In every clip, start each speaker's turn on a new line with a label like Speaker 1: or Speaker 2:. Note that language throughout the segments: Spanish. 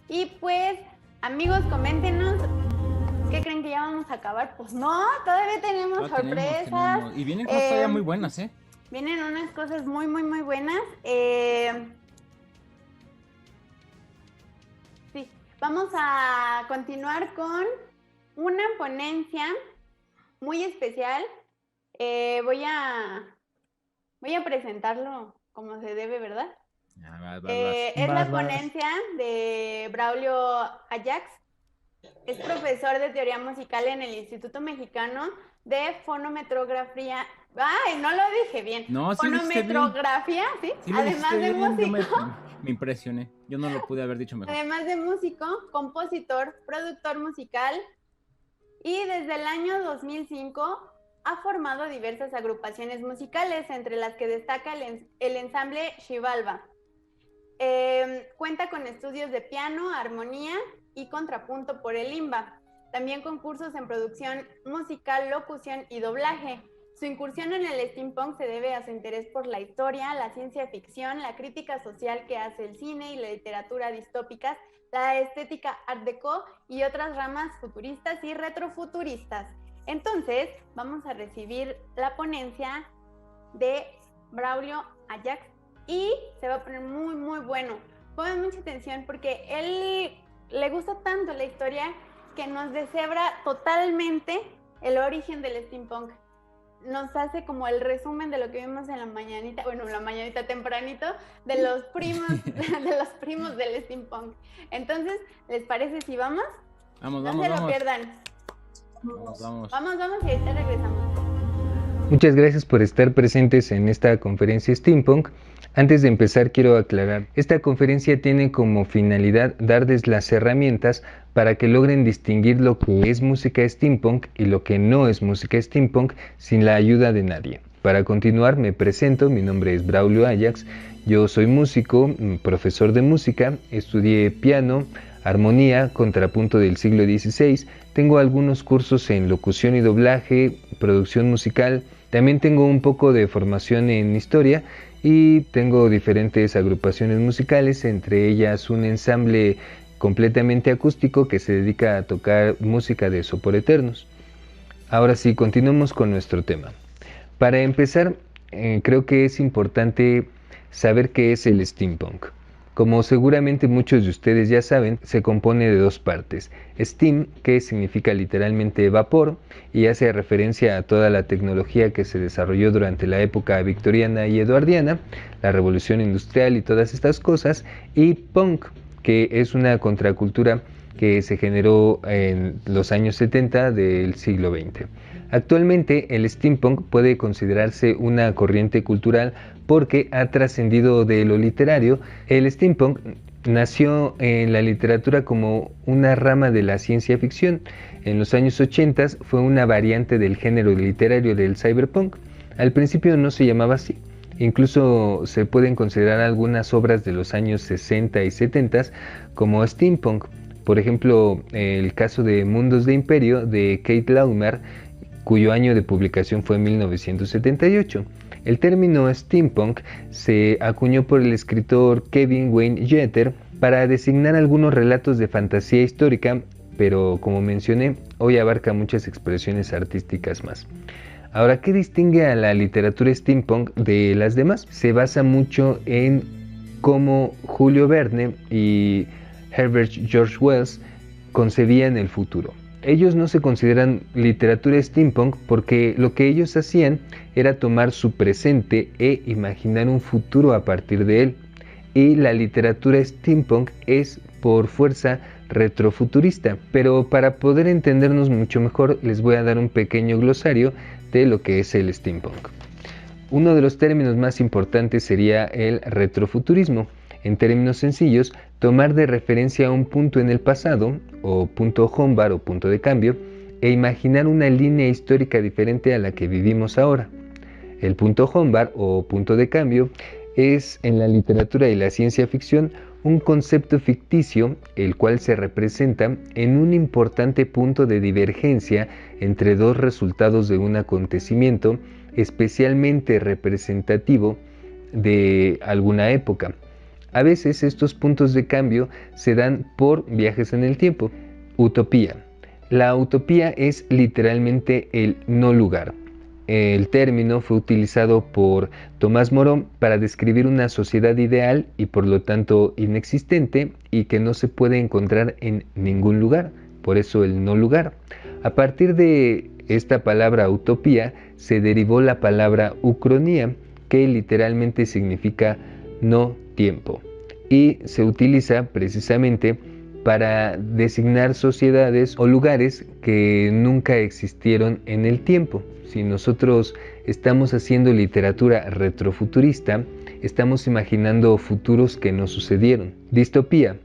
Speaker 1: Y pues, amigos, coméntenos, ¿qué creen que ya vamos a acabar? Pues no, todavía tenemos
Speaker 2: Ah,
Speaker 1: sorpresas.
Speaker 2: tenemos. Y vienen cosas todavía muy
Speaker 1: Eh,
Speaker 2: buenas, ¿eh?
Speaker 1: Vienen unas cosas muy, muy, muy buenas. Sí, vamos a continuar con una ponencia muy especial. Voy a presentarlo como se debe, ¿verdad?
Speaker 2: Ah, vas.
Speaker 1: Es la
Speaker 3: Vas, vas.
Speaker 1: ponencia de Braulio Ajax. Es profesor de teoría musical en el Instituto Mexicano de Fonometrografía. Ay, no lo dije bien.
Speaker 2: No, sí lo dijiste bien.
Speaker 1: Fonometrografía, ¿sí?
Speaker 2: Sí lo dijiste
Speaker 1: Además de
Speaker 2: bien.
Speaker 1: músico.
Speaker 2: Me impresioné. Yo no lo pude haber dicho mejor.
Speaker 1: Además de músico, compositor, productor musical y desde el año 2005 ha formado diversas agrupaciones musicales, entre las que destaca el ensamble Xibalba. Cuenta con estudios de piano, armonía y contrapunto por el IMBA. También concursos en producción musical, locución y doblaje. Su incursión en el steampunk se debe a su interés por la historia, la ciencia ficción, la crítica social que hace el cine y la literatura distópicas, la estética art déco y otras ramas futuristas y retrofuturistas. Entonces, vamos a recibir la ponencia de Braulio Ajax y se va a poner muy, muy bueno. Pongan mucha atención porque él le gusta tanto la historia que nos deshebra totalmente el origen del steampunk. Nos hace como el resumen de lo que vimos en la mañanita, bueno, la mañanita tempranito, de los primos del steampunk. Entonces, ¿les parece si vamos?
Speaker 2: Vamos,
Speaker 1: No
Speaker 2: vamos,
Speaker 1: se lo
Speaker 2: vamos.
Speaker 1: pierdan.
Speaker 2: Vamos.
Speaker 1: Vamos y ahorita regresamos.
Speaker 3: Muchas gracias por estar presentes en esta conferencia Steampunk. Antes de empezar quiero aclarar, esta conferencia tiene como finalidad darles las herramientas para que logren distinguir lo que es música steampunk y lo que no es música steampunk sin la ayuda de nadie. Para continuar me presento, mi nombre es Braulio Ajax, yo soy músico, profesor de música, estudié piano, armonía, contrapunto del siglo XVI, tengo algunos cursos en locución y doblaje, producción musical, también tengo un poco de formación en historia y tengo diferentes agrupaciones musicales, entre ellas un ensamble completamente acústico que se dedica a tocar música de Sopor Eternos. Ahora sí, continuamos con nuestro tema. Para empezar, creo que es importante saber qué es el steampunk. Como seguramente muchos de ustedes ya saben, se compone de dos partes. Steam, que significa literalmente vapor, y hace referencia a toda la tecnología que se desarrolló durante la época victoriana y eduardiana, la revolución industrial y todas estas cosas, y punk, que es una contracultura que se generó en los años 70 del siglo XX. Actualmente el steampunk puede considerarse una corriente cultural porque ha trascendido de lo literario. El steampunk nació en la literatura como una rama de la ciencia ficción. En los años 80 fue una variante del género literario del cyberpunk. Al principio no se llamaba así. Incluso se pueden considerar algunas obras de los años 60 y 70 como steampunk. Por ejemplo, el caso de Mundos de Imperio de Kate Laumer, cuyo año de publicación fue 1978. El término steampunk se acuñó por el escritor Kevin Wayne Jeter para designar algunos relatos de fantasía histórica, pero como mencioné, hoy abarca muchas expresiones artísticas más. Ahora, ¿qué distingue a la literatura steampunk de las demás? Se basa mucho en cómo Julio Verne y Herbert George Wells concebían el futuro. Ellos no se consideran literatura steampunk porque lo que ellos hacían era tomar su presente e imaginar un futuro a partir de él. Y la literatura steampunk es por fuerza retrofuturista. Pero para poder entendernos mucho mejor les voy a dar un pequeño glosario de lo que es el steampunk. Uno de los términos más importantes sería el retrofuturismo. En términos sencillos, tomar de referencia un punto en el pasado, o punto home o punto de cambio, e imaginar una línea histórica diferente a la que vivimos ahora. El punto home o punto de cambio es en la literatura y la ciencia ficción un concepto ficticio el cual se representa en un importante punto de divergencia entre dos resultados de un acontecimiento especialmente representativo de alguna época. A veces estos puntos de cambio se dan por viajes en el tiempo. Utopía. La utopía es literalmente el no lugar. El término fue utilizado por Tomás Moro para describir una sociedad ideal y por lo tanto inexistente y que no se puede encontrar en ningún lugar, por eso el no lugar. A partir de esta palabra utopía se derivó la palabra ucronía, que literalmente significa no tiempo, y se utiliza precisamente para designar sociedades o lugares que nunca existieron en el tiempo. Si nosotros estamos haciendo literatura retrofuturista, estamos imaginando futuros que no sucedieron. Distopía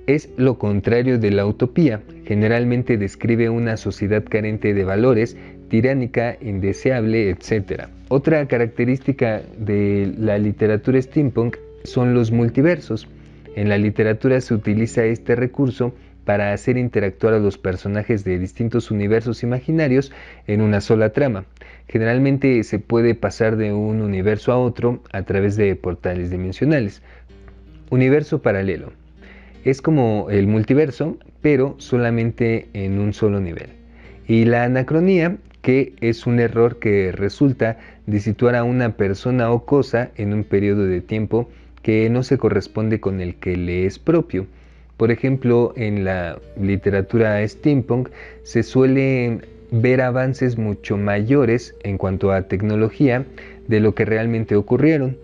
Speaker 3: es lo contrario de la utopía. Generalmente describe una sociedad carente de valores, tiránica, indeseable, etc. Otra característica de la literatura steampunk son los multiversos. En la literatura se utiliza este recurso para hacer interactuar a los personajes de distintos universos imaginarios en una sola trama. Generalmente se puede pasar de un universo a otro a través de portales dimensionales. Universo paralelo. Es como el multiverso, pero solamente en un solo nivel. Y la anacronía, que es un error que resulta de situar a una persona o cosa en un periodo de tiempo que no se corresponde con el que le es propio. Por ejemplo, en la literatura steampunk se suelen ver avances mucho mayores en cuanto a tecnología de lo que realmente ocurrieron.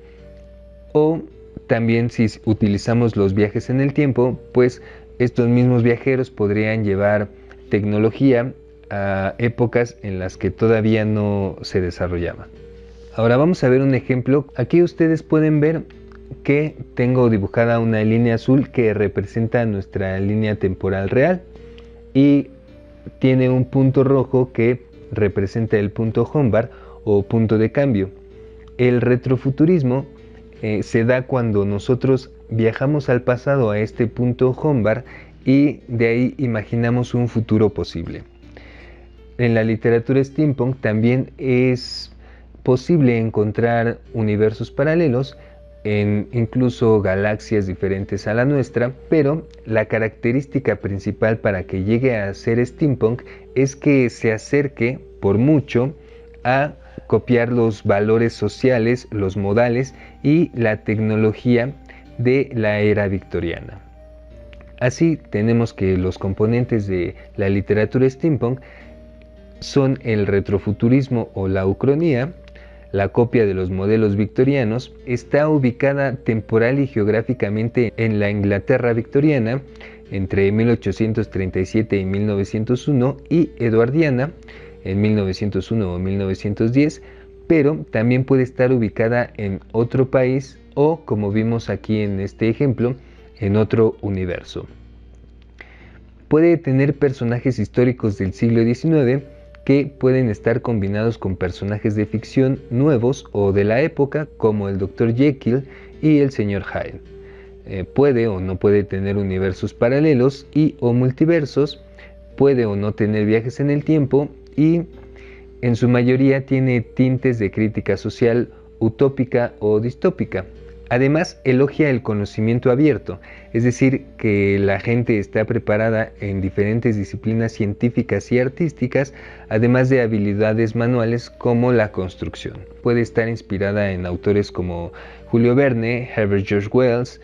Speaker 3: O también si utilizamos los viajes en el tiempo, pues estos mismos viajeros podrían llevar tecnología a épocas en las que todavía no se desarrollaba. Ahora vamos a ver un ejemplo. Aquí ustedes pueden ver que tengo dibujada una línea azul que representa nuestra línea temporal real y tiene un punto rojo que representa el punto Hombar o punto de cambio. El retrofuturismo se da cuando nosotros viajamos al pasado a este punto Hombar y de ahí imaginamos un futuro posible. En la literatura steampunk también es posible encontrar universos paralelos en incluso galaxias diferentes a la nuestra, pero la característica principal para que llegue a ser steampunk es que se acerque por mucho a copiar los valores sociales, los modales y la tecnología de la era victoriana. Así tenemos que los componentes de la literatura steampunk son el retrofuturismo o la ucronía. La copia de los modelos victorianos está ubicada temporal y geográficamente en la Inglaterra victoriana entre 1837 y 1901 y eduardiana en 1901 o 1910, pero también puede estar ubicada en otro país o, como vimos aquí en este ejemplo, en otro universo. Puede tener personajes históricos del siglo XIX que pueden estar combinados con personajes de ficción nuevos o de la época, como el Dr. Jekyll y el Sr. Hyde. Puede o no puede tener universos paralelos y o multiversos, puede o no tener viajes en el tiempo y en su mayoría tiene tintes de crítica social utópica o distópica. Además, elogia el conocimiento abierto, es decir, que la gente está preparada en diferentes disciplinas científicas y artísticas, además de habilidades manuales como la construcción. Puede estar inspirada en autores como Julio Verne, Herbert George Wells,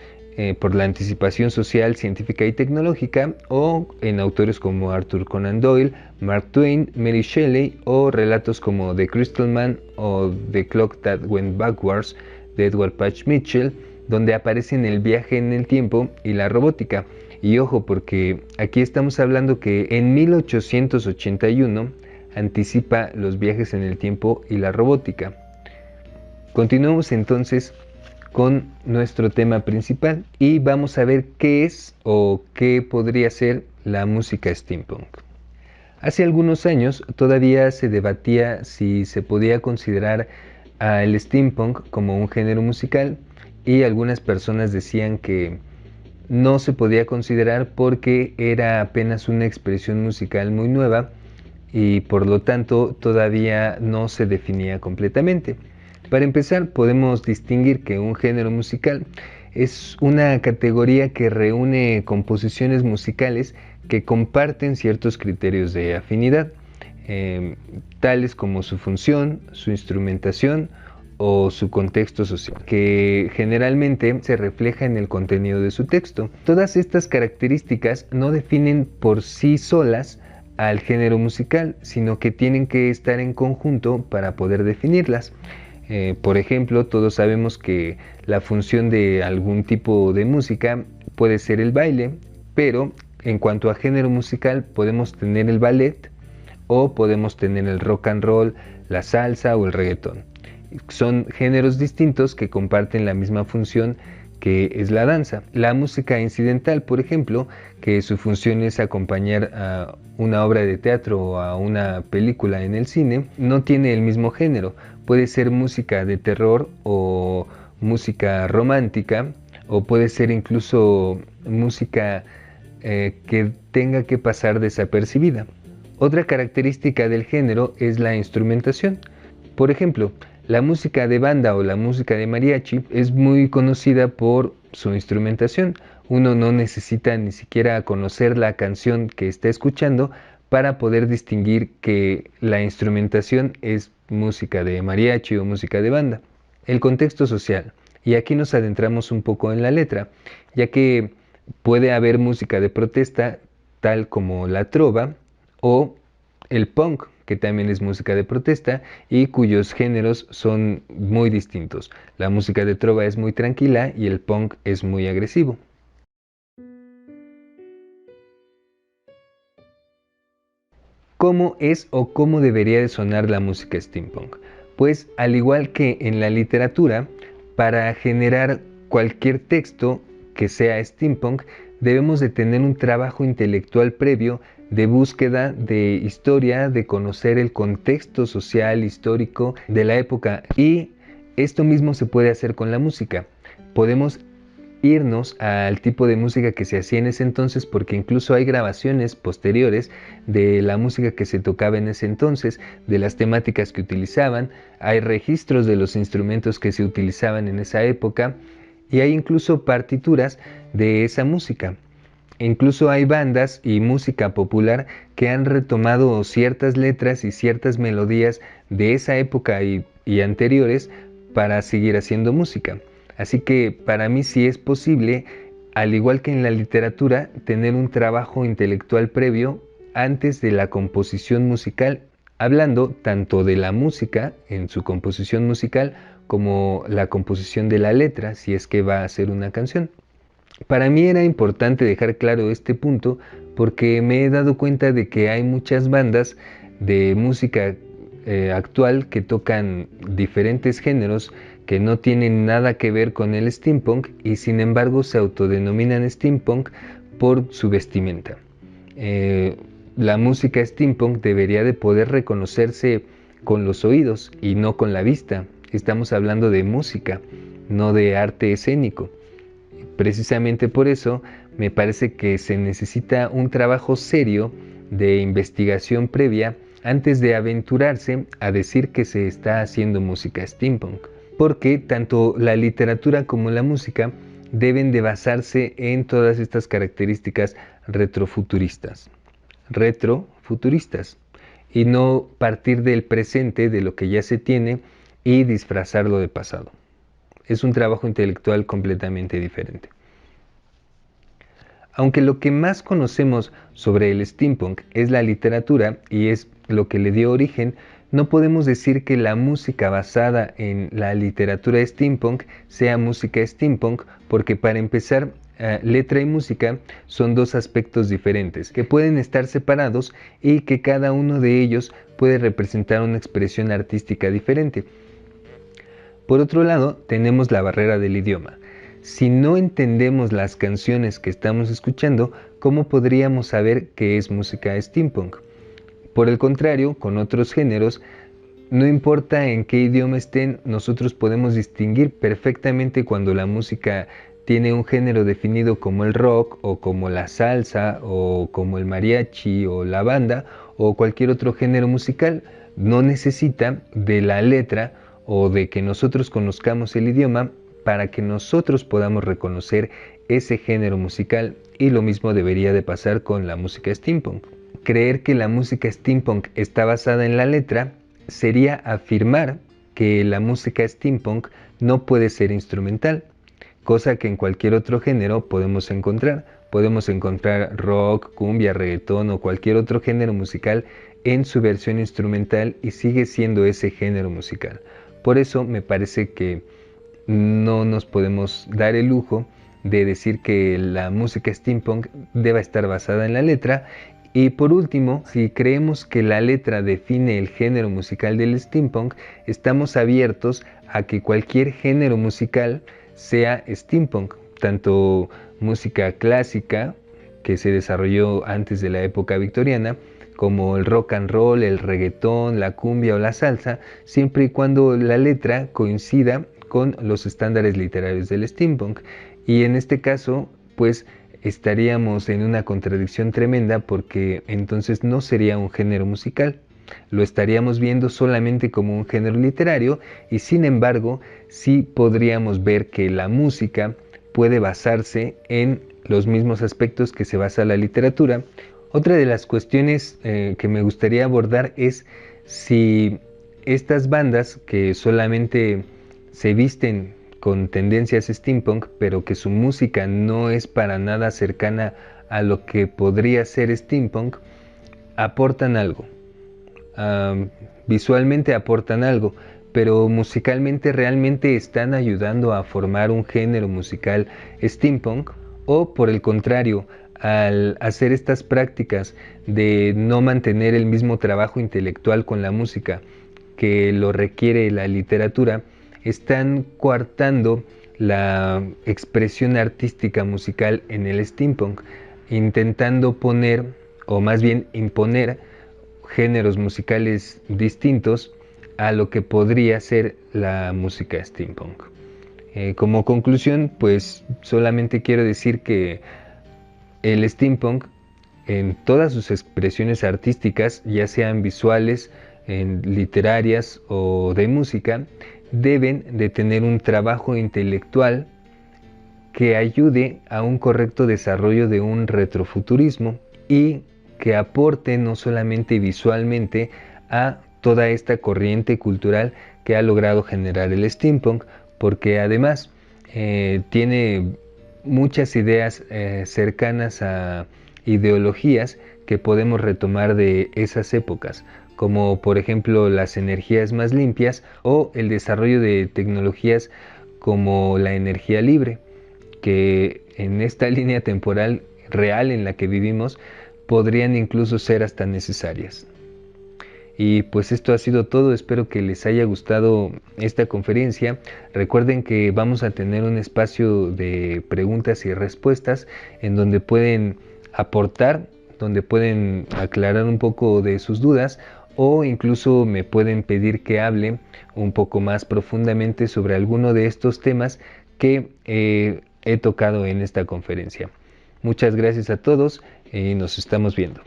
Speaker 3: por la anticipación social, científica y tecnológica, o en autores como Arthur Conan Doyle, Mark Twain, Mary Shelley, o relatos como The Crystal Man o The Clock That Went Backwards, de Edward Patch Mitchell, donde aparecen el viaje en el tiempo y la robótica. Y ojo, porque aquí estamos hablando que en 1881 anticipa los viajes en el tiempo y la robótica. Continuamos entonces con nuestro tema principal y vamos a ver qué es o qué podría ser la música steampunk. Hace algunos años todavía se debatía si se podía considerar al steampunk como un género musical y algunas personas decían que no se podía considerar porque era apenas una expresión musical muy nueva y por lo tanto todavía no se definía completamente. Para empezar, podemos distinguir que un género musical Es una categoría que reúne composiciones musicales que comparten ciertos criterios de afinidad, tales como su función, su instrumentación o su contexto social, que generalmente se refleja en el contenido de su texto. Todas estas características no definen por sí solas al género musical, sino que tienen que estar en conjunto para poder definirlas. Por ejemplo, todos sabemos que la función de algún tipo de música puede ser el baile, pero en cuanto a género musical podemos tener el ballet o podemos tener el rock and roll, la salsa o el reggaetón. Son géneros distintos que comparten la misma función que es la danza. La música incidental, por ejemplo, que su función es acompañar a una obra de teatro o a una película en el cine, no tiene el mismo género. Puede ser música de terror o música romántica, o puede ser incluso música que tenga que pasar desapercibida. Otra característica del género es la instrumentación. Por ejemplo, la música de banda o la música de mariachi es muy conocida por su instrumentación. Uno no necesita ni siquiera conocer la canción que está escuchando para poder distinguir que la instrumentación es música de mariachi o música de banda. El contexto social. Y aquí nos adentramos un poco en la letra, ya que puede haber música de protesta tal como la trova o el punk, que también es música de protesta y cuyos géneros son muy distintos. La música de trova es muy tranquila y el punk es muy agresivo. ¿Cómo es o cómo debería de sonar la música steampunk? Pues al igual que en la literatura, para generar cualquier texto que sea steampunk, debemos de tener un trabajo intelectual previo de búsqueda de historia, de conocer el contexto social, histórico de la época. Y esto mismo se puede hacer con la música. Podemos irnos al tipo de música que se hacía en ese entonces, porque incluso hay grabaciones posteriores de la música que se tocaba en ese entonces, de las temáticas que utilizaban, hay registros de los instrumentos que se utilizaban en esa época y hay incluso partituras de esa música. Incluso hay bandas y música popular que han retomado ciertas letras y ciertas melodías de esa época y anteriores para seguir haciendo música. Así que para mí sí es posible, al igual que en la literatura, tener un trabajo intelectual previo antes de la composición musical, hablando tanto de la música en su composición musical como la composición de la letra, si es que va a ser una canción. Para mí era importante dejar claro este punto porque me he dado cuenta de que hay muchas bandas de música actual que tocan diferentes géneros que no tienen nada que ver con el steampunk y sin embargo se autodenominan steampunk por su vestimenta. La música steampunk debería de poder reconocerse con los oídos y no con la vista. Estamos hablando de música, no de arte escénico. Precisamente por eso me parece que se necesita un trabajo serio de investigación previa antes de aventurarse a decir que se está haciendo música steampunk, porque tanto la literatura como la música deben de basarse en todas estas características retrofuturistas, y no partir del presente, de lo que ya se tiene, y disfrazarlo de pasado. Es un trabajo intelectual completamente diferente. Aunque lo que más conocemos sobre el steampunk es la literatura y es lo que le dio origen, no podemos decir que la música basada en la literatura steampunk sea música steampunk, porque para empezar, letra y música son dos aspectos diferentes que pueden estar separados y que cada uno de ellos puede representar una expresión artística diferente. Por otro lado, tenemos la barrera del idioma. Si no entendemos las canciones que estamos escuchando, ¿cómo podríamos saber que es música steampunk? Por el contrario, con otros géneros, no importa en qué idioma estén, nosotros podemos distinguir perfectamente cuando la música tiene un género definido como el rock, o como la salsa, o como el mariachi, o la banda, o cualquier otro género musical. No necesita de la letra o de que nosotros conozcamos el idioma para que nosotros podamos reconocer ese género musical, y lo mismo debería de pasar con la música steampunk. Creer que la música steampunk está basada en la letra sería afirmar que la música steampunk no puede ser instrumental, cosa que en cualquier otro género podemos encontrar. Podemos encontrar rock, cumbia, reggaetón o cualquier otro género musical en su versión instrumental y sigue siendo ese género musical. Por eso me parece que no nos podemos dar el lujo de decir que la música steampunk deba estar basada en la letra. Y por último, si creemos que la letra define el género musical del steampunk, estamos abiertos a que cualquier género musical sea steampunk, tanto música clásica que se desarrolló antes de la época victoriana, como el rock and roll, el reggaetón, la cumbia o la salsa, siempre y cuando la letra coincida con los estándares literarios del steampunk. Y en este caso, pues estaríamos en una contradicción tremenda, porque entonces no sería un género musical, lo estaríamos viendo solamente como un género literario, y sin embargo sí podríamos ver que la música puede basarse en los mismos aspectos que se basa la literatura. Otra de las cuestiones que me gustaría abordar es si estas bandas que solamente se visten con tendencias steampunk, pero que su música no es para nada cercana a lo que podría ser steampunk, aportan algo. Visualmente aportan algo, pero musicalmente realmente están ayudando a formar un género musical steampunk, o por el contrario, al hacer estas prácticas de no mantener el mismo trabajo intelectual con la música que lo requiere la literatura, están coartando la expresión artística musical en el steampunk, intentando poner, o más bien imponer, géneros musicales distintos a lo que podría ser la música steampunk. Como conclusión, pues solamente quiero decir que el steampunk, en todas sus expresiones artísticas, ya sean visuales, literarias o de música, deben de tener un trabajo intelectual que ayude a un correcto desarrollo de un retrofuturismo, y que aporte no solamente visualmente a toda esta corriente cultural que ha logrado generar el steampunk, porque además tiene muchas ideas cercanas a ideologías que podemos retomar de esas épocas, como por ejemplo las energías más limpias o el desarrollo de tecnologías como la energía libre, que en esta línea temporal real en la que vivimos podrían incluso ser hasta necesarias. Y pues esto ha sido todo, espero que les haya gustado esta conferencia. Recuerden que vamos a tener un espacio de preguntas y respuestas en donde pueden aportar, donde pueden aclarar un poco de sus dudas, o incluso me pueden pedir que hable un poco más profundamente sobre alguno de estos temas que he tocado en esta conferencia. Muchas gracias a todos y nos estamos viendo.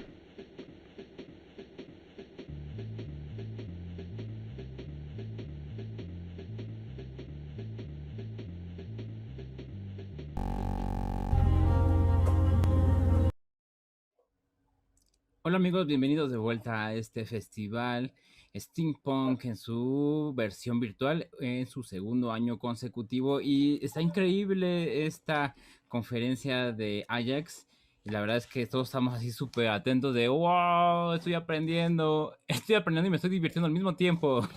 Speaker 2: Hola amigos, bienvenidos de vuelta a este festival Steampunk en su versión virtual, en su segundo año consecutivo, y está increíble esta conferencia de Ajax. Y la verdad es que todos estamos así súper atentos de wow, estoy aprendiendo y me estoy divirtiendo al mismo tiempo.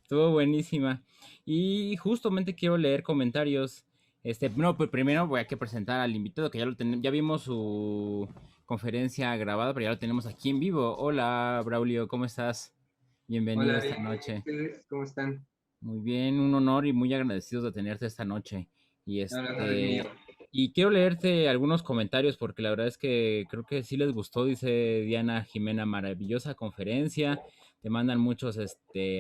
Speaker 2: Estuvo buenísima. Y justamente quiero leer comentarios. No, pues primero voy a que presentar al invitado, que ya vimos su conferencia grabada, pero ya lo tenemos aquí en vivo. Hola, Braulio, ¿cómo estás? Bienvenido. Hola, esta noche.
Speaker 4: ¿Cómo están?
Speaker 2: Muy bien, un honor y muy agradecidos de tenerte esta noche. Y quiero leerte algunos comentarios porque la verdad es que creo que sí les gustó. Dice Diana Jimena, maravillosa conferencia. Te mandan muchos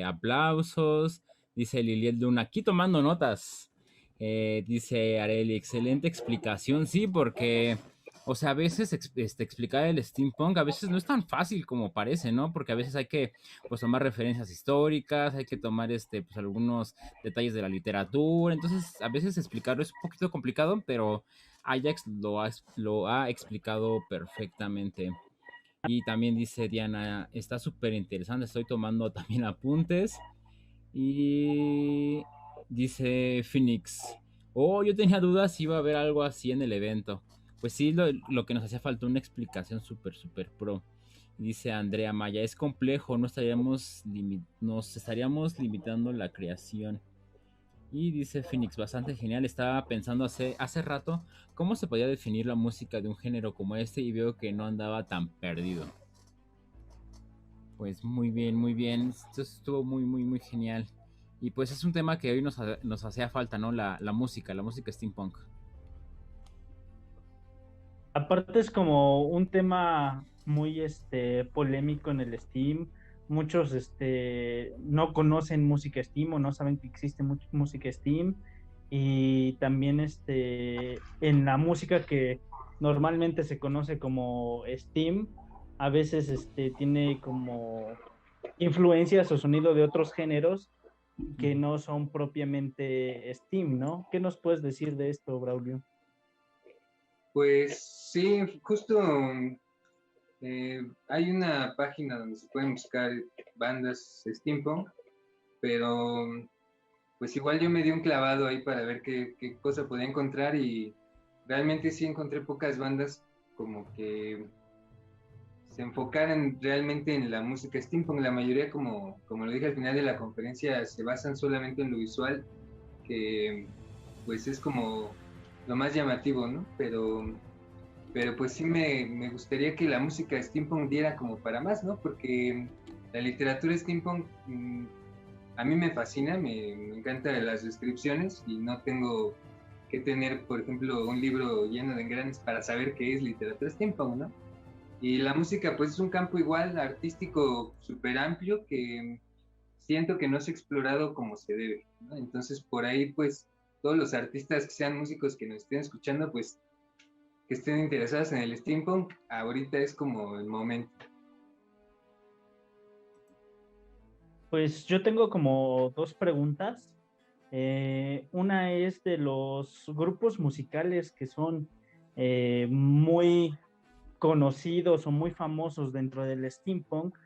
Speaker 2: aplausos. Dice Liliel Luna, aquí tomando notas. Dice Areli, excelente explicación. Sí, porque O sea, a veces explicar el steampunk a veces no es tan fácil como parece, ¿no? Porque a veces hay que pues tomar referencias históricas, hay que tomar pues algunos detalles de la literatura, entonces a veces explicarlo es un poquito complicado, pero Ajax lo ha explicado perfectamente. Y también dice Diana, está súper interesante, estoy tomando también apuntes. Y dice Phoenix, oh, yo tenía dudas si iba a haber algo así en el evento. Pues sí, lo que nos hacía falta una explicación súper, súper pro. Dice Andrea Maya, es complejo, nos estaríamos limitando la creación. Y dice Phoenix, bastante genial, estaba pensando hace rato cómo se podía definir la música de un género como este y veo que no andaba tan perdido. Pues muy bien, muy bien. Esto estuvo muy, muy, muy genial. Y pues es un tema que hoy nos hacía falta, ¿no? La música steampunk.
Speaker 4: Aparte es como un tema muy polémico en el Steam. Muchos no conocen música Steam o no saben que existe música Steam. Y también en la música que normalmente se conoce como Steam, a veces tiene como influencias o sonido de otros géneros que no son propiamente Steam, ¿no? ¿Qué nos puedes decir de esto, Braulio?
Speaker 3: Pues sí, justo hay una página donde se pueden buscar bandas steampunk, pero pues igual yo me di un clavado ahí para ver qué cosa podía encontrar y realmente sí encontré pocas bandas como que se enfocaran realmente en la música steampunk. La mayoría, como lo dije al final de la conferencia, se basan solamente en lo visual, que pues es como lo más llamativo, ¿no? Pero pues sí me gustaría que la música steampunk diera como para más, ¿no? Porque la literatura steampunk a mí me fascina, me encantan las descripciones y no tengo que tener, por ejemplo, un libro lleno de engranes para saber qué es literatura steampunk, ¿no? Y la música pues es un campo igual artístico súper amplio que siento que no se ha explorado como se debe, ¿no? Entonces por ahí pues todos los artistas que sean músicos que nos estén escuchando pues que estén interesados en el steampunk, ahorita es como el momento.
Speaker 4: Pues yo tengo como dos preguntas. Una es de los grupos musicales que son muy conocidos o muy famosos dentro del steampunk.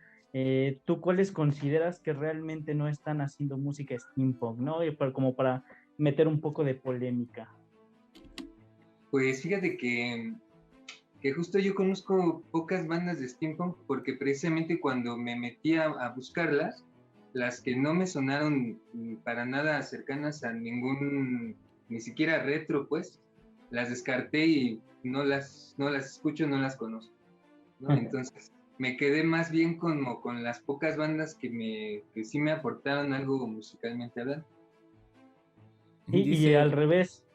Speaker 4: ¿Tú cuáles consideras que realmente no están haciendo música steampunk, ¿no? Como para meter un poco de polémica.
Speaker 3: Pues fíjate que justo yo conozco pocas bandas de steampunk porque precisamente cuando me metí a buscarlas, las que no me sonaron para nada cercanas a ni siquiera retro, pues, las descarté y no las escucho, no las conozco, ¿no? Entonces me quedé más bien como con las pocas bandas que sí me aportaron algo musicalmente hablando.
Speaker 4: Y al revés.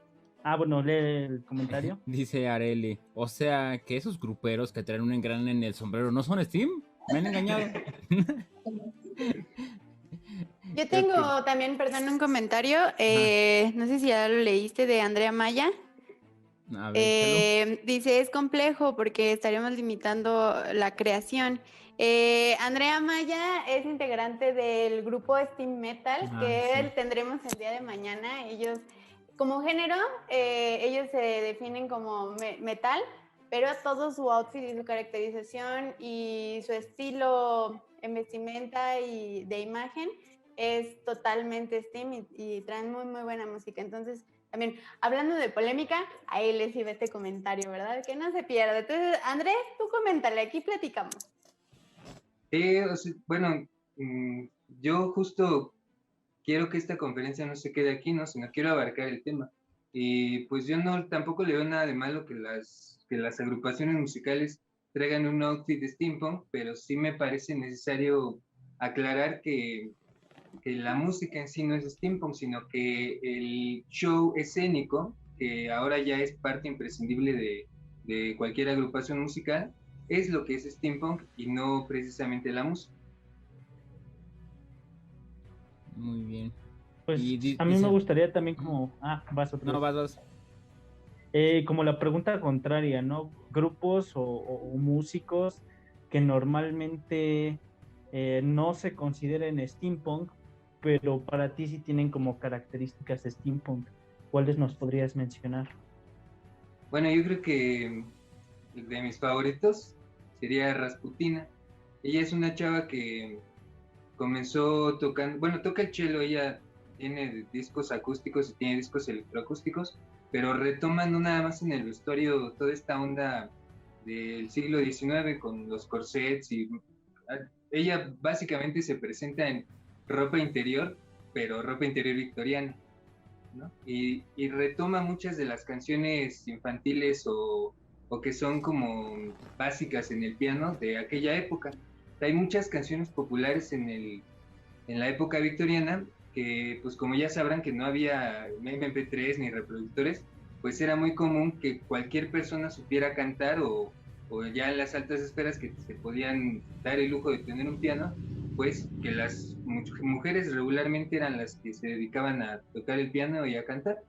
Speaker 4: Bueno, lee el comentario.
Speaker 2: Dice Areli, o sea que esos gruperos que traen un engrane en el sombrero no son Steam, me han engañado.
Speaker 1: Yo tengo también, perdón, un comentario. No sé si ya lo leíste de Andrea Maya.
Speaker 2: A ver,
Speaker 1: Dice, es complejo porque estaríamos limitando la creación. Andrea Maya es integrante del grupo Steam Metal, que tendremos el día de mañana. Ellos, como género, ellos se definen como metal, pero todo su outfit y su caracterización y su estilo en vestimenta y de imagen es totalmente Steam y traen muy, muy buena música. Entonces, también, hablando de polémica, ahí les iba este comentario, ¿verdad? Que no se pierda. Entonces, Andrés, tú coméntale, aquí platicamos.
Speaker 3: Bueno, yo justo quiero que esta conferencia no se quede aquí, ¿no? Sino quiero abarcar el tema. Y pues yo tampoco le veo nada de malo que las agrupaciones musicales traigan un outfit de steampunk, pero sí me parece necesario aclarar que la música en sí no es steampunk, sino que el show escénico, que ahora ya es parte imprescindible de cualquier agrupación musical, es lo que es steampunk y no precisamente la música.
Speaker 2: muy bien.
Speaker 4: Pues a mí me gustaría también como... vas otra vez.
Speaker 2: No, vas.
Speaker 4: Como la pregunta contraria, ¿no? grupos o músicos que normalmente no se consideren steampunk, pero para ti sí tienen como características steampunk. ¿Cuáles nos podrías mencionar?
Speaker 3: Bueno, yo creo que de mis favoritos sería Rasputina. Ella es una chava que comenzó tocando, bueno, toca el cello, ella tiene discos acústicos y tiene discos electroacústicos, pero retoman no nada más en el vestuario toda esta onda del siglo XIX con los corsets y ella básicamente se presenta en ropa interior, pero ropa interior victoriana, ¿no? Y retoma muchas de las canciones infantiles o que son como básicas en el piano de aquella época. Hay muchas canciones populares en la época victoriana que, pues como ya sabrán que no había MP3 ni reproductores, pues era muy común que cualquier persona supiera cantar o ya en las altas esferas que se podían dar el lujo de tener un piano, pues que las mujeres regularmente eran las que se dedicaban a tocar el piano y a cantar.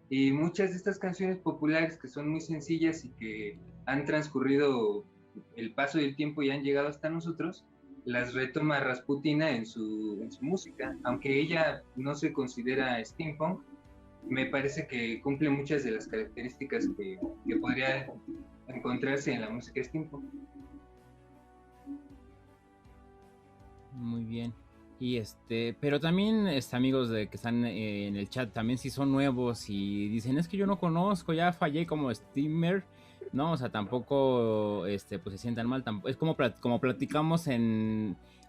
Speaker 3: Y muchas de estas canciones populares que son muy sencillas y que han transcurrido el paso del tiempo y han llegado hasta nosotros, las retoma Rasputina en su música. Aunque ella no se considera steampunk, me parece que cumple muchas de las características que podría encontrarse en la música steampunk.
Speaker 2: Muy bien. Y pero también amigos de que están en el chat, también si son nuevos y dicen, es que yo no conozco, ya fallé como streamer, no, o sea, tampoco pues se sientan mal, es como platicamos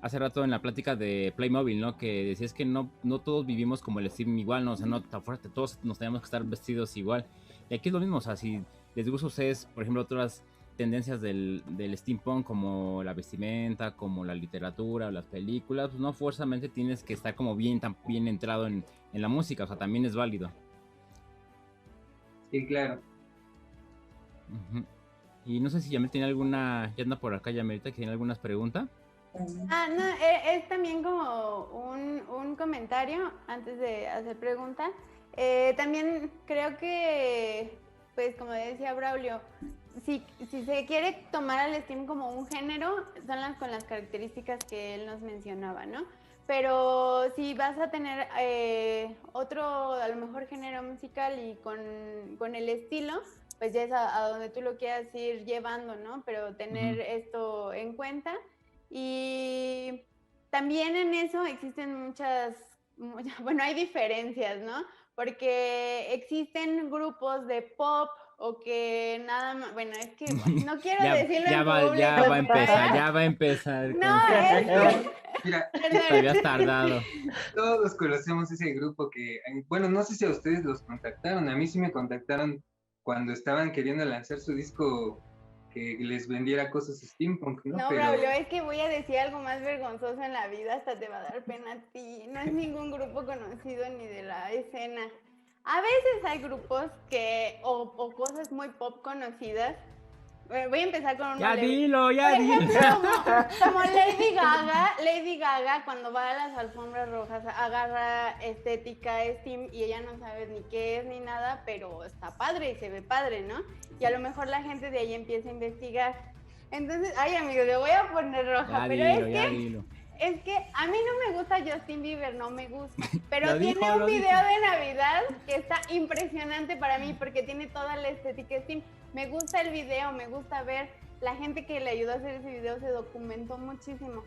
Speaker 2: hace rato en la plática de Playmobil, ¿no? Que decías que no todos vivimos como el stream igual, ¿no? O sea, no tan fuerte, todos nos tenemos que estar vestidos igual. Y aquí es lo mismo, o sea, si les gusta a ustedes, por ejemplo, otras tendencias del steampunk como la vestimenta, como la literatura o las películas, pues no forzosamente tienes que estar como tan bien entrado en la música, o sea, también es válido.
Speaker 3: Sí, claro.
Speaker 2: Uh-huh. Y no sé si Yamel tiene alguna, ya anda por acá Yamelita, que tiene algunas preguntas.
Speaker 1: No, es también como un comentario antes de hacer pregunta. También creo que, pues como decía Braulio, si se quiere tomar al steam como un género, son con las características que él nos mencionaba, ¿no? Pero si vas a tener otro, a lo mejor género musical y con el estilo, pues ya es a donde tú lo quieras ir llevando, ¿no? Pero tener esto en cuenta. Y también en eso existen muchas, bueno, hay diferencias, ¿no? Porque existen grupos de pop o que nada más, bueno, es que no quiero decirlo en público.
Speaker 2: Ya va a empezar.
Speaker 1: No, es que...
Speaker 3: Mira,
Speaker 2: te habías tardado.
Speaker 3: Todos conocemos ese grupo que, bueno, no sé si a ustedes los contactaron, a mí sí me contactaron cuando estaban queriendo lanzar su disco que les vendiera cosas steampunk, ¿no?
Speaker 1: No, Braulio, es que voy a decir algo más vergonzoso en la vida, hasta te va a dar pena a ti. No es ningún grupo conocido ni de la escena. A veces hay grupos que, o cosas muy pop conocidas. Voy a empezar con uno.
Speaker 2: Ya dilo.
Speaker 1: Por ejemplo, como Lady Gaga, cuando va a las alfombras rojas, agarra estética Steam y ella no sabe ni qué es ni nada, pero está padre y se ve padre, ¿no? Y a lo mejor la gente de ahí empieza a investigar. Entonces, ay, amigo, le voy a poner roja, pero es que a mí no me gusta Justin Bieber, no me gusta, pero tiene un video de Navidad que está impresionante para mí porque tiene toda la estética Steam. Me gusta el video, me gusta ver, la gente que le ayudó a hacer ese video se documentó muchísimo.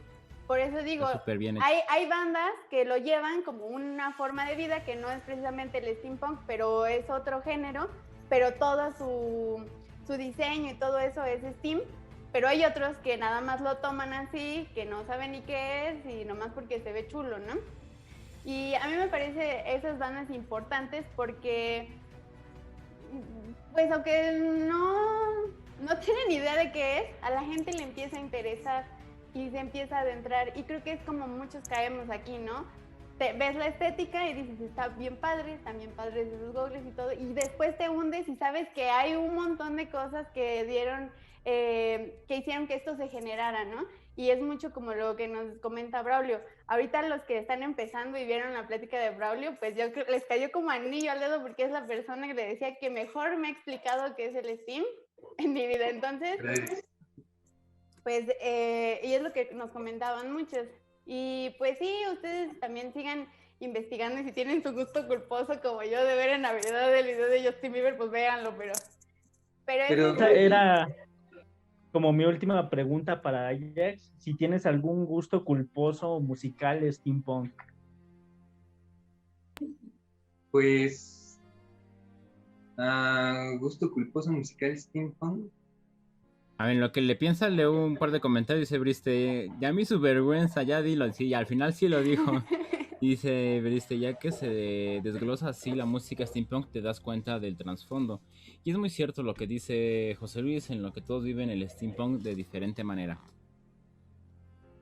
Speaker 1: Por eso digo, hay bandas que lo llevan como una forma de vida que no es precisamente el steampunk, pero es otro género, pero todo su diseño y todo eso es Steam. Pero hay otros que nada más lo toman así, que no saben ni qué es y nomás porque se ve chulo, ¿no? Y a mí me parece esas bandas importantes porque, pues aunque no tienen idea de qué es, a la gente le empieza a interesar y se empieza a adentrar. Y creo que es como muchos caemos aquí, ¿no? Ves la estética y dices, están bien padres esos gogles y todo, y después te hundes y sabes que hay un montón de cosas que dieron, que hicieron que esto se generara, ¿no? Y es mucho como lo que nos comenta Braulio. Ahorita los que están empezando y vieron la plática de Braulio, pues yo les cayó como anillo al dedo porque es la persona que le decía que mejor me ha explicado qué es el Steam. en mi vida. Entonces,
Speaker 3: Gracias.
Speaker 1: pues, y es lo que nos comentaban muchos. Y pues sí, ustedes también sigan investigando y si tienen su gusto culposo como yo de ver en Navidad el video de Justin Bieber, pues véanlo, pero
Speaker 3: Pero-
Speaker 1: es
Speaker 4: Esa era como mi última pregunta para Ajax, si tienes algún gusto culposo musical steampunk.
Speaker 3: Pues, gusto culposo musical steampunk.
Speaker 2: A ver, lo que le piensa, leo un par de comentarios. Dice Briste, ya mi su vergüenza, ya dilo. Sí, al final sí lo dijo. Y dice Briste, ya que se desglosa así la música steampunk, te das cuenta del trasfondo. Y es muy cierto lo que dice José Luis, en lo que todos viven el steampunk de diferente manera.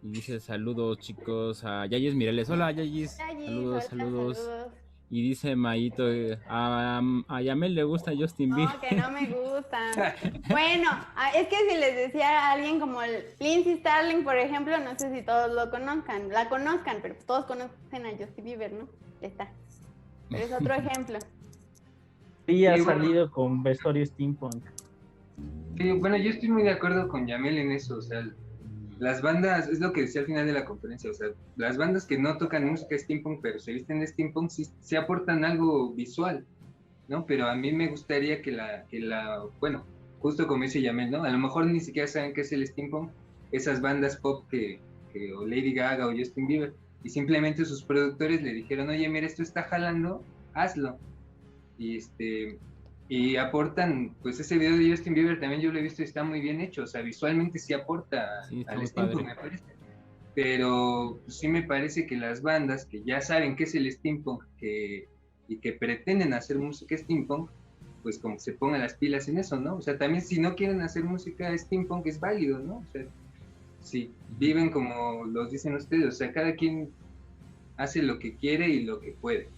Speaker 2: Y dice, saludos chicos a Yayis Mireles. Hola Yayis.
Speaker 1: Yayis,
Speaker 2: Saludos,
Speaker 1: hola,
Speaker 2: saludos.
Speaker 1: saludos.
Speaker 2: Y dice Mayito, a Yamel le gusta Justin Bieber.
Speaker 1: No, que no me gustan. Bueno, es que si les decía a alguien como el Lindsay Starling, por ejemplo, no sé si todos lo conozcan, la conozcan, pero todos conocen a Justin Bieber, ¿no? Ya está. Pero es otro ejemplo.
Speaker 4: Sí, ha
Speaker 3: Sí, bueno.
Speaker 4: salido con vestuario steampunk.
Speaker 3: Sí, bueno, yo estoy muy de acuerdo con Yamel en eso, o sea, las bandas, es lo que decía al final de la conferencia, o sea, las bandas que no tocan música steampunk, pero se visten de steampunk, sí aportan algo visual, ¿no? Pero a mí me gustaría bueno, justo como dice Yamel, ¿no? A lo mejor ni siquiera saben qué es el steampunk, esas bandas pop o Lady Gaga o Justin Bieber, y simplemente sus productores le dijeron, oye, mira, esto está jalando, hazlo. Y aportan, pues ese video de Justin Bieber también yo lo he visto y está muy bien hecho, o sea, visualmente sí aporta
Speaker 2: Sí, está
Speaker 3: al
Speaker 2: muy
Speaker 3: steampunk,
Speaker 2: padre.
Speaker 3: me parece. Pero pues, sí me parece que las bandas que ya saben qué es el steampunk y que pretenden hacer música steampunk, pues como se pongan las pilas en eso, ¿no? O sea, también si no quieren hacer música steampunk es válido, ¿no? O sea, si viven como los dicen ustedes, o sea, cada quien hace lo que quiere y lo que puede.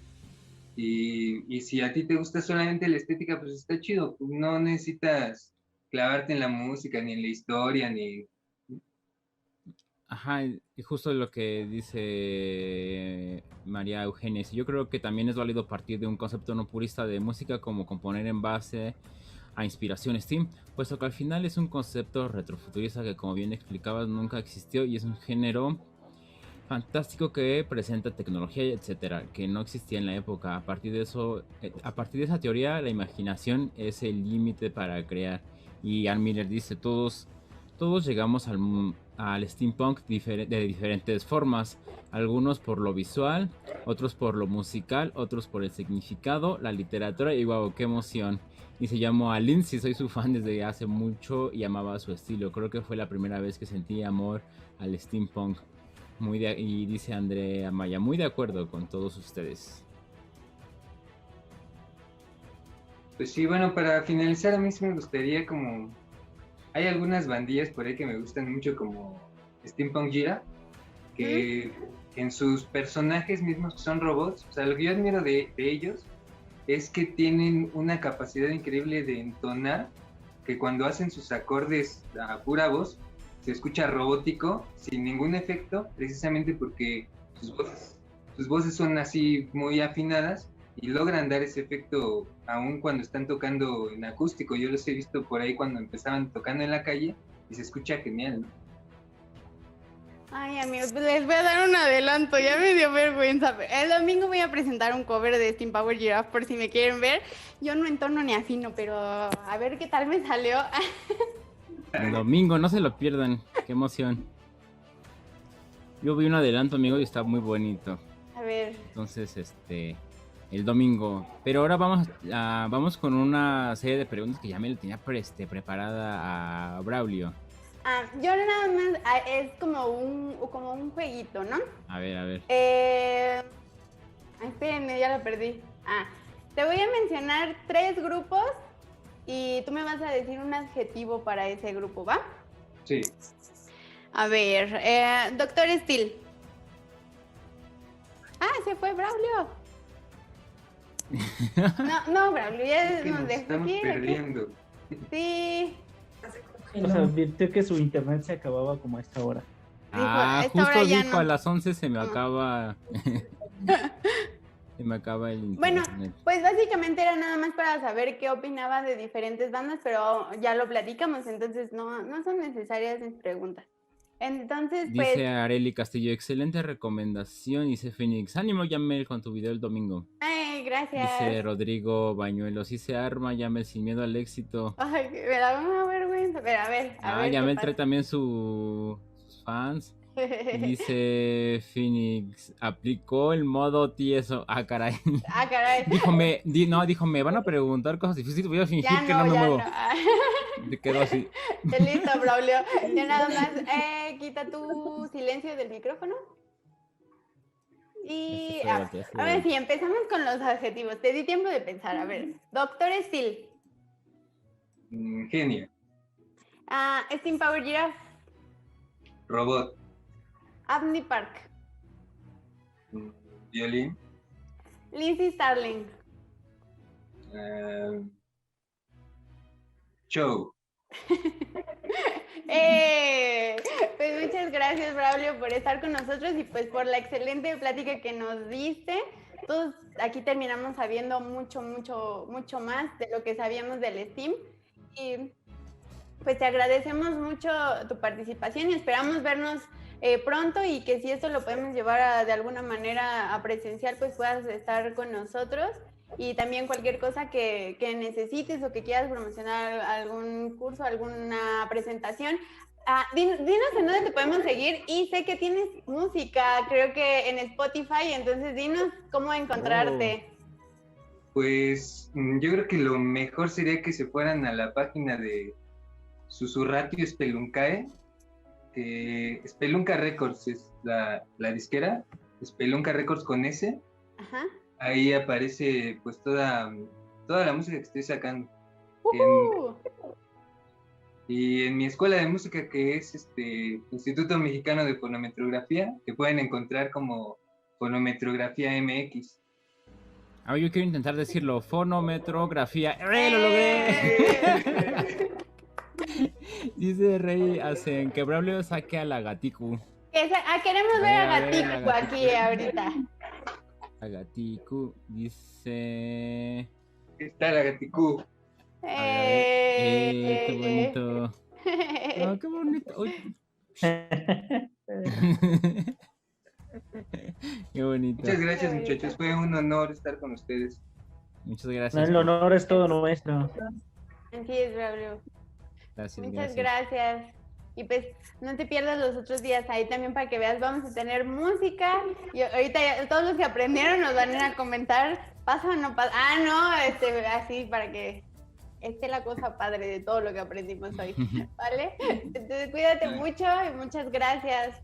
Speaker 3: Y si a ti te gusta solamente la estética, pues está chido. No necesitas clavarte en la música, ni en la historia, ni...
Speaker 2: Ajá, y justo lo que dice María Eugenia. Yo creo que también es válido partir de un concepto no purista de música como componer en base a inspiración Steam, puesto que al final es un concepto retrofuturista que, como bien explicabas, nunca existió y es un género fantástico que presenta tecnología, etcétera, que no existía en la época. A partir de eso, a partir de esa teoría, la imaginación es el límite para crear. Y Ann Miller dice, todos llegamos al steampunk de diferentes formas, algunos por lo visual, otros por lo musical, otros por el significado, la literatura y wow, qué emoción. Y se llamó a Lindsay, soy su fan desde hace mucho y amaba su estilo. Creo que fue la primera vez que sentí amor al steampunk. Y dice Andrea Maya, muy de acuerdo con todos ustedes.
Speaker 3: Pues sí, bueno, para finalizar a mí sí me gustaría como... Hay algunas bandillas por ahí que me gustan mucho como Steampunk Gira, que en sus personajes mismos son robots. O sea, lo que yo admiro de ellos es que tienen una capacidad increíble de entonar, que cuando hacen sus acordes a pura voz, se escucha robótico, sin ningún efecto, precisamente porque sus voces son así muy afinadas y logran dar ese efecto aún cuando están tocando en acústico. Yo los he visto por ahí cuando empezaban tocando en la calle y se escucha genial, ¿no?
Speaker 1: Ay, amigos, pues les voy a dar un adelanto, ya me dio vergüenza. El domingo voy a presentar un cover de Steam Power Giraffe por si me quieren ver. Yo no entono ni afino, pero a ver qué tal me salió.
Speaker 2: El domingo, no se lo pierdan, qué emoción. Yo vi un adelanto, amigo, y está muy bonito.
Speaker 1: A ver.
Speaker 2: Entonces, el domingo. Pero ahora vamos con una serie de preguntas que ya me lo tenía preparada a Braulio.
Speaker 1: Yo nada más, es como un jueguito, ¿no?
Speaker 2: A ver.
Speaker 1: Espérenme, ya lo perdí. Te voy a mencionar 3 grupos y tú me vas a decir un adjetivo para ese grupo, ¿va?
Speaker 3: Sí.
Speaker 1: A ver, Doctor Steel. Se fue Braulio. No, Braulio, ya
Speaker 3: Es que nos estamos perdiendo.
Speaker 1: Sí.
Speaker 4: O sea, advirtió que su internet se acababa como a esta hora.
Speaker 1: Esta
Speaker 2: Justo
Speaker 1: hora ya
Speaker 2: dijo
Speaker 1: no.
Speaker 2: a las 11 se me acaba Se me acaba el
Speaker 1: Bueno,
Speaker 2: internet.
Speaker 1: pues básicamente era nada más para saber qué opinaba de diferentes bandas, pero ya lo platicamos, entonces no son necesarias mis preguntas. Entonces, pues,
Speaker 2: Dice Areli Castillo, excelente recomendación. Dice Phoenix, ánimo Yamel con tu video el domingo.
Speaker 1: ay,
Speaker 2: Dice
Speaker 1: gracias.
Speaker 2: Rodrigo Bañuelos, sí se arma Yamel sin miedo al éxito.
Speaker 1: Ay, me da una vergüenza. Pero a ver qué
Speaker 2: Yamel trae
Speaker 1: pasa.
Speaker 2: también sus fans. Y dice Phoenix, aplicó el modo tieso. Ah, caray.
Speaker 1: Ah, caray.
Speaker 2: Dijo, me van a preguntar cosas difíciles, voy a fingir
Speaker 1: Ya
Speaker 2: que no me
Speaker 1: ya
Speaker 2: muevo.
Speaker 1: no.
Speaker 2: Te quedo así.
Speaker 1: Listo, Braulio. Ya nada más, quita tu silencio del micrófono. Y a ver, sí, empezamos con los adjetivos. Te di tiempo de pensar. A ver, Doctor Steel.
Speaker 3: Genio.
Speaker 1: Steam Power Giraffe.
Speaker 3: Robot.
Speaker 1: Abney Park.
Speaker 3: Violín.
Speaker 1: Lindsay Starling.
Speaker 3: Show.
Speaker 1: Pues muchas gracias, Braulio, por estar con nosotros y pues por la excelente plática que nos diste. Todos aquí terminamos sabiendo mucho más de lo que sabíamos del Steam. Y pues te agradecemos mucho tu participación y esperamos vernos pronto y que si esto lo podemos llevar de alguna manera a presencial, pues puedas estar con nosotros. Y también cualquier cosa que necesites o que quieras promocionar, algún curso, alguna presentación, dinos en dónde te podemos seguir. Y sé que tienes música, creo que en Spotify, entonces dinos cómo encontrarte.
Speaker 3: Pues yo creo que lo mejor sería que se fueran a la página de Susurratio Speluncae, que Spelunca Records es la disquera, Spelunca Records con S.
Speaker 1: Ajá.
Speaker 3: Ahí aparece pues toda la música que estoy sacando. Y en mi escuela de música, que es Instituto Mexicano de Fonometrografía, que pueden encontrar como Fonometrografía MX.
Speaker 2: A ver, yo quiero intentar decirlo, fonometrografía. ¡Lo logré! Dice Rey hacen que Braulio saque a la Gaticu.
Speaker 1: Queremos ver a Gaticu aquí ahorita.
Speaker 2: La Gaticu dice...
Speaker 3: Está la Gaticu.
Speaker 2: Qué bonito. Oh, qué bonito. Qué bonito.
Speaker 3: Muchas gracias, muchachos. Fue un honor estar con ustedes.
Speaker 2: Muchas gracias.
Speaker 4: El honor es todo nuestro.
Speaker 1: Así es, Braulio.
Speaker 2: Gracias,
Speaker 1: Muchas gracias. Y pues no te pierdas los otros días ahí también para que veas, vamos a tener música. Y ahorita todos los que aprendieron nos van a ir a comentar, ¿pasa o no pasa? Así para que esté la cosa padre de todo lo que aprendimos hoy, ¿vale? Entonces cuídate mucho y muchas gracias.